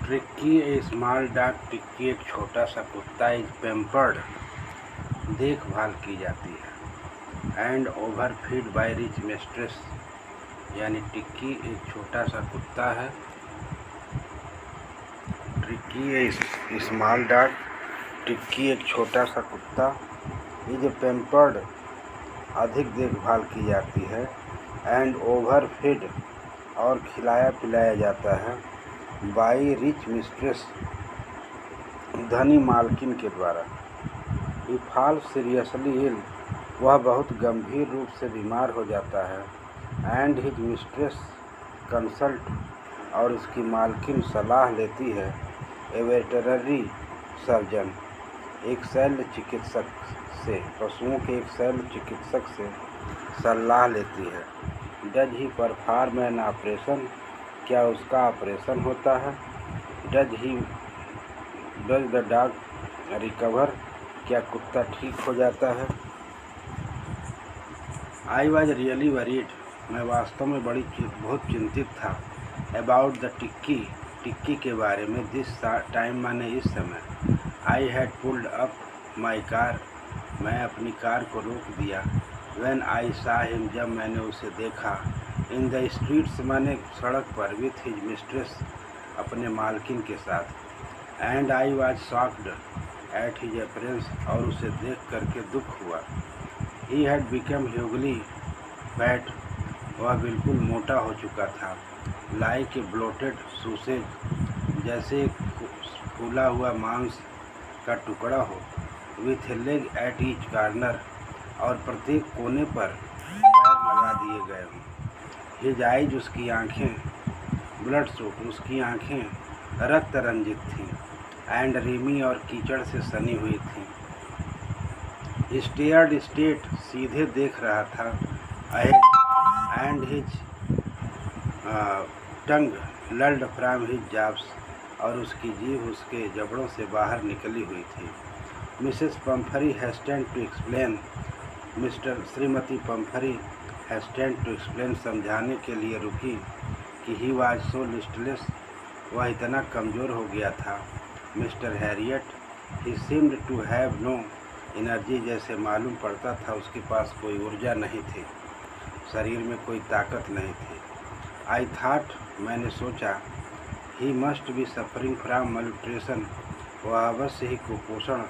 Tricky ए small dog. Tricky एक छोटा सा कुत्ता इज पेम्पर्ड, देखभाल की जाती है, एंड ओवरफीड बाय रिच मिस्ट्रेस। यानी टिक्की एक छोटा सा कुत्ता है। ट्रिक्की ए स्मॉल डॉग। टिक्की एक छोटा सा कुत्ता इज पेम्पर्ड, अधिक देखभाल की जाती है, एंड ओवरफीड और खिलाया पिलाया जाता है, बाई रिच मिस्ट्रेस, धनी मालकिन के द्वारा। ही फॉल्स सीरियसली इल, वह बहुत गंभीर रूप से बीमार हो जाता है, एंड हिज मिस्ट्रेस कंसल्ट, और उसकी मालकिन सलाह लेती है, ए वेटरनरी सर्जन, एक शल्य चिकित्सक से, पशुओं के एक शल्य चिकित्सक से सलाह लेती है। Does he perform an operation, क्या उसका ऑपरेशन होता है? डज द डॉग रिकवर, क्या कुत्ता ठीक हो जाता है? आई वॉज रियली वरीड, मैं वास्तव में बहुत चिंतित था, अबाउट द टिक्की के बारे में। दिस टाइम, माने इस समय। I had pulled up my car, मैं अपनी कार को रोक दिया। व्हेन आई सा हिम, जब मैंने उसे देखा। इन द स्ट्रीट्स, माने सड़क पर। विथ हिज मिस्ट्रेस, अपने मालकिन के साथ। And I was shocked at his appearance, और उसे देख करके दुख हुआ। ही हैड बिकम ह्यूगली फैट, वह बिल्कुल मोटा हो चुका था। लाइक ए ब्लोटेड सॉसेज, जैसे फूला हुआ मांस का टुकड़ा हो। With A leg at each corner, और प्रत्येक कोने पर पैर लगा दिए गए हों। हिज आइज, उसकी आँखें। ब्लड सोक, उसकी आँखें रक्त रंजित थीं। एंड रिमी, और कीचड़ से सनी हुई थीं। स्टेयर्ड स्टेट, सीधे देख रहा था। And his tongue lolled from his jowls, और उसकी जीभ उसके जबड़ों से बाहर निकली हुई थी। Mrs Pumphrey hastened to explain, श्रीमती पम्फरी हैस्टेंड टू एक्सप्लेन, समझाने के लिए रुकी कि ही वाज सो लिस्टलेस, वह इतना कमज़ोर हो गया था। Mister Harriet, he seemed to have no energy, जैसे मालूम पड़ता था उसके पास कोई ऊर्जा नहीं थी, शरीर में कोई ताकत नहीं थी। आई थाट, मैंने सोचा, he must be suffering from malnutrition, वह अवश्य ही कुपोषण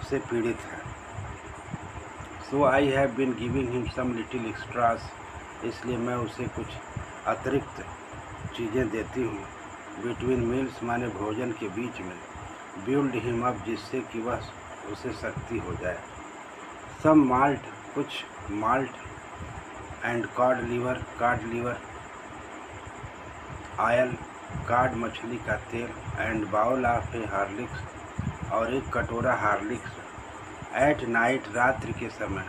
से पीड़ित है। So I have been giving him some little extras, इसलिए मैं उसे कुछ अतिरिक्त चीज़ें देती हूँ। बिटवीन मील्स, माने भोजन के बीच में। बिल्ड हिम अप, जिससे कि वह उसे शक्ति हो जाए। सम माल्ट, कुछ malt. And cod liver oil, cod मछली का तेल। And bowl of a Horlicks, और एक कटोरा हार्लिक्स। एट नाइट, रात्रि के समय।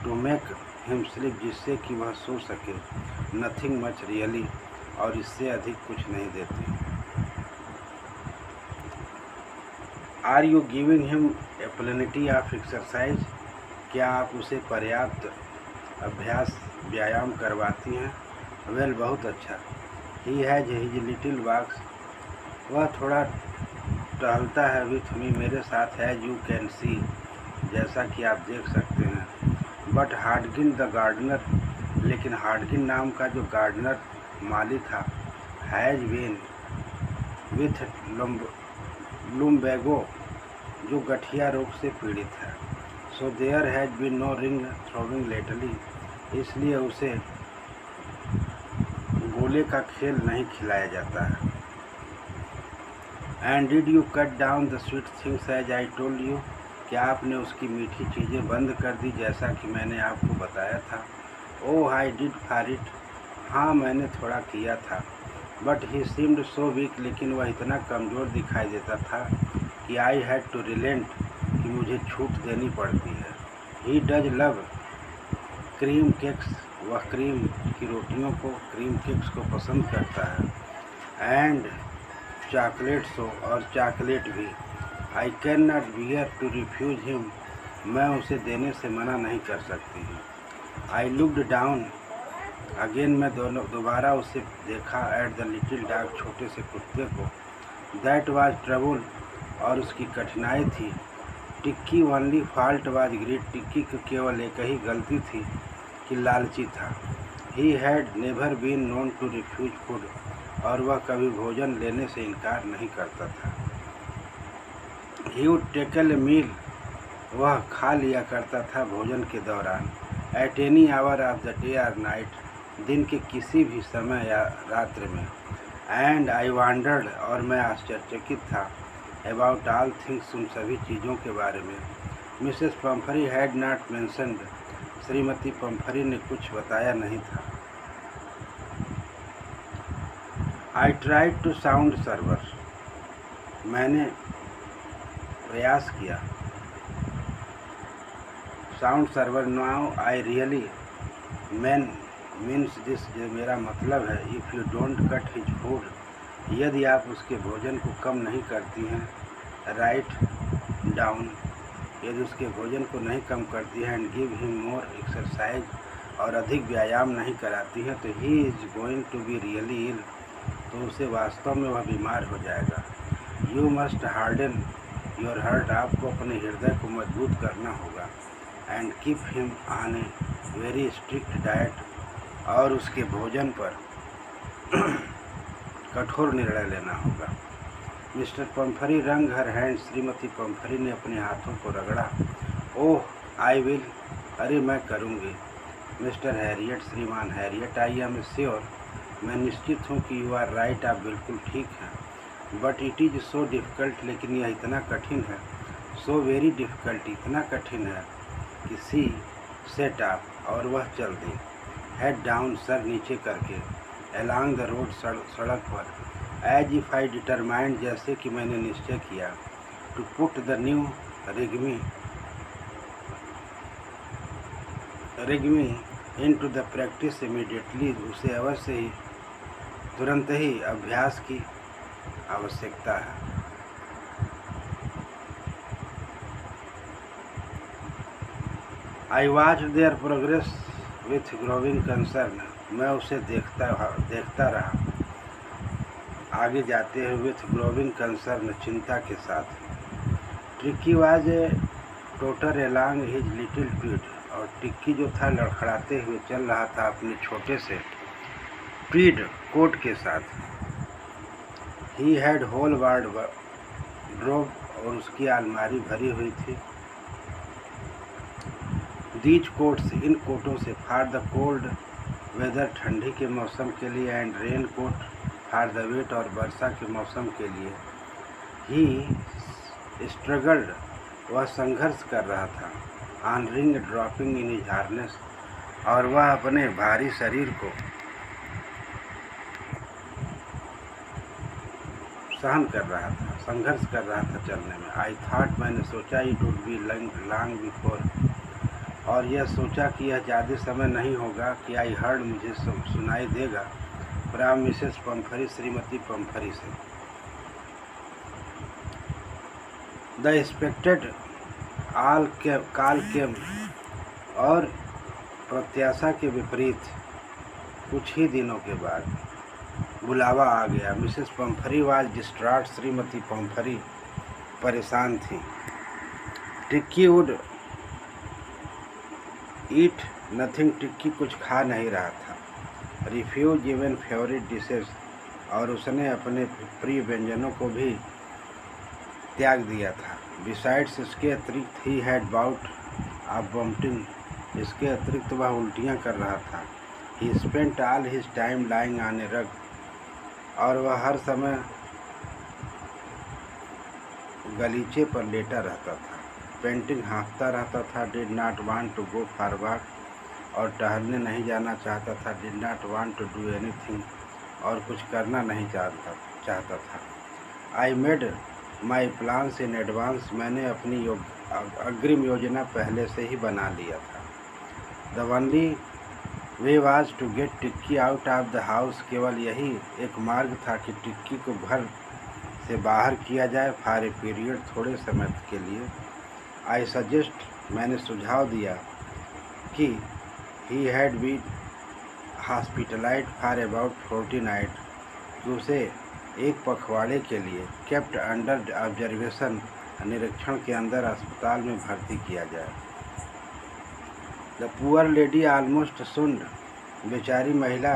टू मेक हिम स्लीप, जिससे कि वह सो सके। नथिंग मच रियली, और इससे अधिक कुछ नहीं देती। Are you giving him a plenty of exercise, क्या आप उसे पर्याप्त अभ्यास व्यायाम करवाती हैं? वेल, बहुत अच्छा। ही हैज हिज लिटिल वॉक्स, वह थोड़ा टहलता है। विथ मी, मेरे साथ। हैज यू कैन सी, जैसा कि आप देख सकते हैं। बट हार्डगिन द गार्डनर, लेकिन हार्डगिन नाम का जो गार्डनर माली था, हैज बीन विथ लुम्बैगो, जो गठिया रोग से पीड़ित है। So there has been no ring throwing lately, इसलिए उसे गोले का खेल नहीं खिलाया जाता है। And did you cut down the sweet things as I told you, क्या आपने उसकी मीठी चीज़ें बंद कर दी, जैसा कि मैंने आपको बताया था? ओह, आई डिड फॉर इट, हाँ मैंने थोड़ा किया था। But he seemed so weak, लेकिन वह इतना कमज़ोर दिखाई देता था कि आई हैड टू रिलेंट, कि मुझे छूट देनी पड़ती है। He does love cream cakes, वह क्रीम की रोटियों को, क्रीम केक्स को पसंद करता है। एंड चॉकलेट्स हो, और चॉकलेट भी। I can not bear to refuse him, मैं उसे देने से मना नहीं कर सकती हूँ। आई लुक्ड डाउन अगेन, मैं दोबारा उसे देखा। एट द लिटिल डॉग, छोटे से कुत्ते को। दैट वाज ट्रबल, और उसकी कठिनाई थी। Tricki only fault was greed, Tricki की केवल एक ही गलती थी कि लालची था। He had never been known to refuse food, और वह कभी भोजन लेने से इनकार नहीं करता था। ही वुड टेकल ए मील, वह खा लिया करता था भोजन के दौरान। At any hour of the day और नाइट, दिन के किसी भी समय या रात्रि में। एंड आई वांडर्ड, और मैं आश्चर्यचकित था। अबाउट ऑल थिंग्स, उन सभी चीज़ों के बारे में। Mrs Pumphrey had not mentioned, श्रीमती पम्फरी ने कुछ बताया नहीं था। I tried to sound severe, मैंने प्रयास किया sound severe. Now I really means this, जो मेरा मतलब है। If you don't cut his food, यदि आप उसके भोजन को कम नहीं करती हैं। राइट डाउन, यदि उसके भोजन को नहीं कम करती हैं। And give him more exercise, और अधिक व्यायाम नहीं कराती हैं, तो he is going to be really ill, तो उसे वास्तव में वह बीमार हो जाएगा। You must harden your heart, आपको अपने हृदय को मजबूत करना होगा। And keep him on a very strict diet, और उसके भोजन पर कठोर निर्णय लेना होगा। मिस्टर पम्फरी रंग हर हैंड, श्रीमती पम्फरी ने अपने हाथों को रगड़ा। ओह आई विल, अरे मैं करूँगी। मिस्टर हैरियट, श्रीमान हैरियट, आई एम श्योर, मैं निश्चित हूँ कि यू आर राइट, आप बिल्कुल ठीक हैं। But it is so difficult, लेकिन यह इतना कठिन है। सो वेरी डिफ़िकल्ट, इतना कठिन है कि सी सेट अप, और वह चल दी। हेड डाउन, सर नीचे करके। अलॉन्ग द रोड, सड़क पर। एज इफ आई डिटरमाइंड, जैसे कि मैंने निश्चय किया। To put the new regime into the practice immediately, उसे अवश्य ही तुरंत ही अभ्यास की आवश्यकता है। I watch their progress with growing concern, मैं उसे देखता रहा आगे जाते हुए। विथ ग्रोविंग कंसर्न, चिंता के साथ। Tricki was a totter along his little पीठ, और टिक्की जो था लड़खड़ाते हुए चल रहा था अपने छोटे से पीड कोट के साथ। ही हैड होल वार्डरोब, और उसकी अलमारी भरी हुई थी। दीज कोट्स, इन कोटों से। फॉर द कोल्ड वेदर, ठंडी के मौसम के लिए। And raincoat for the wet, और वर्षा के मौसम के लिए। ही स्ट्रगल्ड, वह संघर्ष कर रहा था। On ring dropping in his harness, और वह अपने भारी शरीर को सहन कर रहा था, संघर्ष कर रहा था चलने में। आई थॉट, मैंने सोचा, it would be long before, और यह सोचा कि यह ज़्यादा समय नहीं होगा कि आई हर्ड, मुझे सुनाई देगा। फ्रॉम मिसेस पम्फरी, श्रीमती पम्फरी से। द एक्सपेक्टेड काल केम, और प्रत्याशा के विपरीत कुछ ही दिनों के बाद बुलावा आ गया। मिसेस पम्फरी वाज डिस्ट्रॉट, श्रीमती पम्फरी परेशान थी। टिक्की वुड ईट नथिंग, टिक्की कुछ खा नहीं रहा था। रिफ्यूज इवन फेवरेट डिशेस, और उसने अपने प्रिय व्यंजनों को भी त्याग दिया था। बिसाइड्स, इसके अतिरिक्त he had bout of vomiting, इसके अतिरिक्त वह उल्टियाँ कर रहा था। He spent all his time lying on a rug, और वह हर समय गलीचे पर लेटा रहता था। पेंटिंग, हाँफता रहता था। Did not want to go for walk, और टहलने नहीं जाना चाहता था। Did not want to do anything, और कुछ करना नहीं चाहता था। I made my plans in advance, मैंने अपनी अग्रिम योजना पहले से ही बना लिया था। The only way was to get Tricki out of the house, केवल यही एक मार्ग था कि टिक्की को घर से बाहर किया जाए। फॉर ए पीरियड, थोड़े समय के लिए। आई सजेस्ट, मैंने सुझाव दिया कि he had been hospitalized for about 40 night, कि उसे एक पखवाड़े के लिए केप्ट अंडर ऑब्जर्वेशन, निरीक्षण के अंदर अस्पताल में भर्ती किया जाए। द पुअर लेडी ऑलमोस्ट सुंड, बेचारी महिला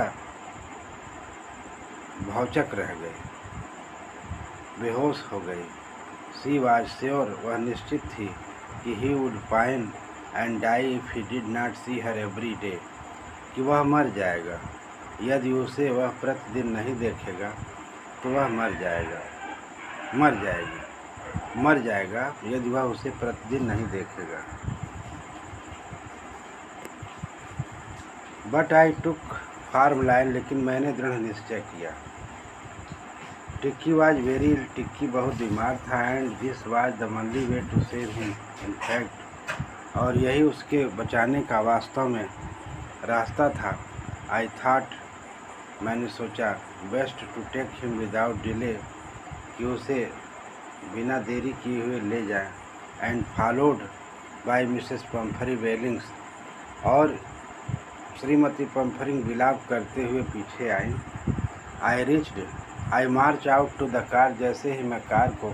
भौचक रह गई, बेहोश हो गई। शी वाज श्योर, वह निश्चित थी कि he would pine and die if he did not see her every day, कि वह मर जाएगा यदि उसे वह प्रतिदिन नहीं देखेगा तो वह मर जाएगा, मर जाएगा यदि वह उसे प्रतिदिन नहीं देखेगा। But I took firm line, लेकिन मैंने दृढ़ निश्चय किया। टिक्की वाज वेरी इल, टिक्की बहुत बीमार था, and this was the only way to save him in fact, और यही उसके बचाने का वास्तव में रास्ता था। आई थाट, मैंने सोचा, best to take him without delay, कि उसे बिना देरी किए हुए ले जाए। And followed by missus Pumphrey wailings, और श्रीमती पम्फरिंग विलाप करते हुए पीछे आई। I march out to the car, जैसे ही मैं कार को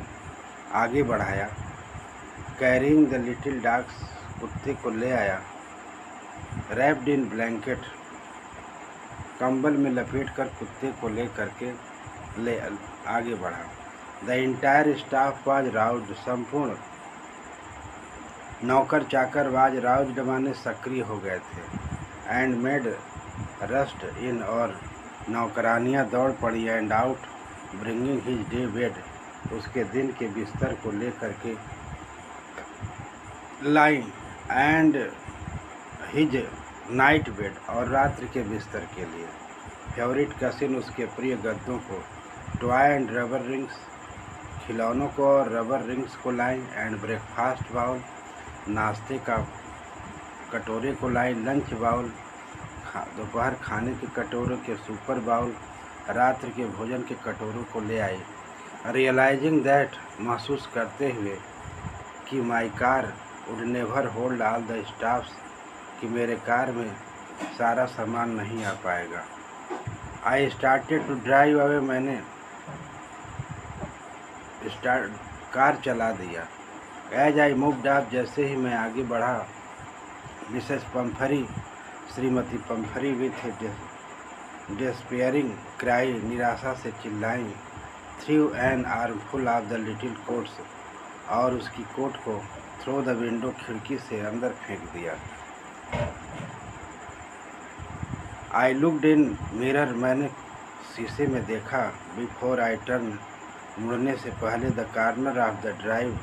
आगे बढ़ाया। कैरिंग द लिटिल डॉग्स, कुत्ते को ले आया। रैप्ड इन ब्लैंकेट, कंबल में लपेट कर कुत्ते को ले करके आगे बढ़ा। द इंटायर स्टाफ वाज राउज्ड, संपूर्ण नौकर चाकर वाज राउज्ड माने सक्रिय हो गए थे। एंड मेड रस्ट इन, और नौकरानियाँ दौड़ पड़ी। And out bringing his day bed, उसके दिन के बिस्तर को ले करके लाई। एंड हिज नाइट बेड, और रात्रि के बिस्तर के लिए फेवरेट कसिन, उसके प्रिय गद्दों को। टॉय एंड रबर रिंग्स, खिलौनों को और रबर रिंग्स को लाई। एंड ब्रेकफास्ट बाउल, नाश्ते का कटोरे को लाई। लंच बाउल, दोपहर खाने के कटोरे के सुपर बाउल, रात्रि के भोजन के कटोरों को ले आई। रियलाइजिंग दैट, महसूस करते हुए कि my car would never hold all the stuffs, कि मेरे कार में सारा सामान नहीं आ पाएगा। I started to drive away, मैंने कार चला दिया। एज आई मूव्ड अप, जैसे ही मैं आगे बढ़ा, मिसेस पम्फरी, श्रीमती पम्फरी विथ डेस्पेयरिंग क्राई, निराशा से चिल्लाई। Through an armful of the little coats, और उसकी कोट को थ्रो द विंडो, खिड़की से अंदर फेंक दिया। आई लुक्ड इन मिरर, मैंने शीशे में देखा। बिफोर आई टर्न, मुड़ने से पहले। The corner of the drive,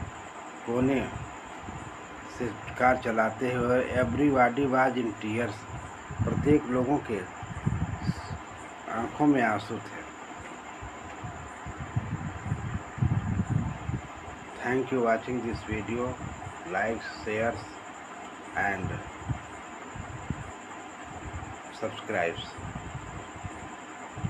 कोने से कार चलाते हुए। एवरीबॉडी वाज इन टीयर्स, प्रत्येक लोगों के आंखों में आंसू थे। Thank you watching this video, like, share and subscribes.